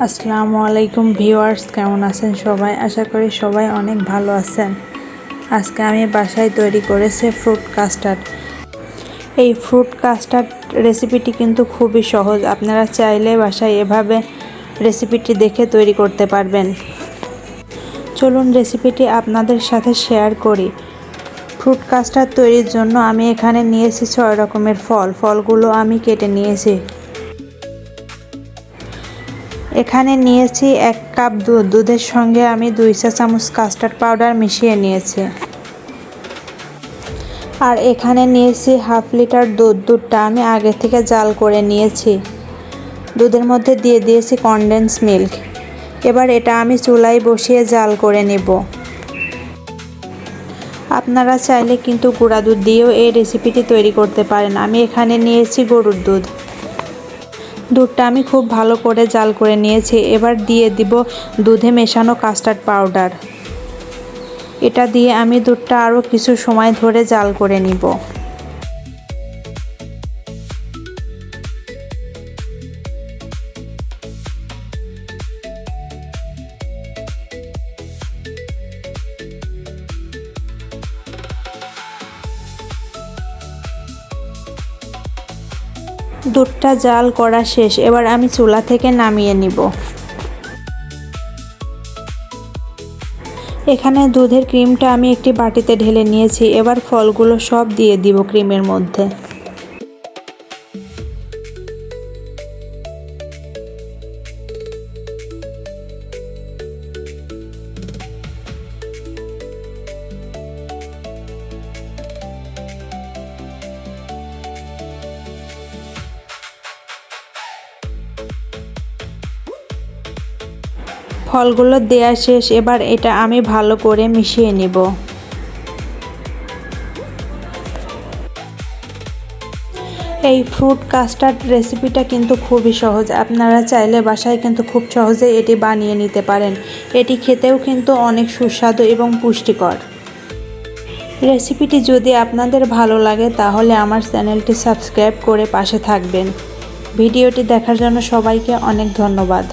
আসসালামু আলাইকুম ভিউয়ার্স, কেমন আছেন সবাই? আশা করি সবাই অনেক ভালো আছেন। আজকে আমি বাসায় তৈরি করেছি ফ্রুট কাস্টার্ড। এই ফ্রুট কাস্টার্ড রেসিপিটি কিন্তু খুবই সহজ। আপনারা চাইলে বাসায় এভাবে রেসিপিটি দেখে তৈরি করতে পারবেন। চলুন রেসিপিটি আপনাদের সাথে শেয়ার করি। ফ্রুট কাস্টার্ড তৈরির জন্য আমি এখানে নিয়েছি 6 রকমের ফলগুলো আমি কেটে নিয়েছি। এখানে নিয়েছি 1 কাপ দুধের সঙ্গে আমি 2 চা চামচ কাস্টার্ড পাউডার মিশিয়ে নিয়েছি। আর এখানে নিয়েছি হাফ লিটার দুধটা আমি আগে থেকে জাল করে নিয়েছি। দুধের মধ্যে দিয়ে দিয়েছি কনডেন্স মিল্ক। এবার এটা আমি চুলায় বসিয়ে জাল করে নেব। আপনারা চাইলে কিন্তু গুঁড়া দুধ দিয়েও এই রেসিপিটি তৈরি করতে পারেন। আমি এখানে নিয়েছি গরুর দুধটা আমি খুব ভালো করে জাল করে নিয়েছি। এবার দিয়ে দিব দুধে মেশানো কাস্টার্ড পাউডার। এটা দিয়ে আমি দুধটা আরও কিছু সময় ধরে জাল করে নিব। দুধটা জাল করা শেষ। এবার আমি চুলা থেকে নামিয়ে নিব। এখানে দুধের ক্রিমটা আমি একটি বাটিতে ঢেলে নিয়েছি। এবার ফলগুলো সব দিয়ে দিব ক্রিমের মধ্যে। ফলগুলো দেয়া শেষ। এবার এটা আমি ভালো করে মিশিয়ে নিব। এই ফ্রুট কাস্টার্ড রেসিপিটা কিন্তু খুবই সহজ। আপনারা চাইলে বাসায় কিন্তু খুব সহজেই এটি বানিয়ে নিতে পারেন। এটি খেতেও কিন্তু অনেক সুস্বাদু এবং পুষ্টিকর। রেসিপিটি যদি আপনাদের ভালো লাগে তাহলে আমার চ্যানেলটি সাবস্ক্রাইব করে পাশে থাকবেন। ভিডিওটি দেখার জন্য সবাইকে অনেক ধন্যবাদ।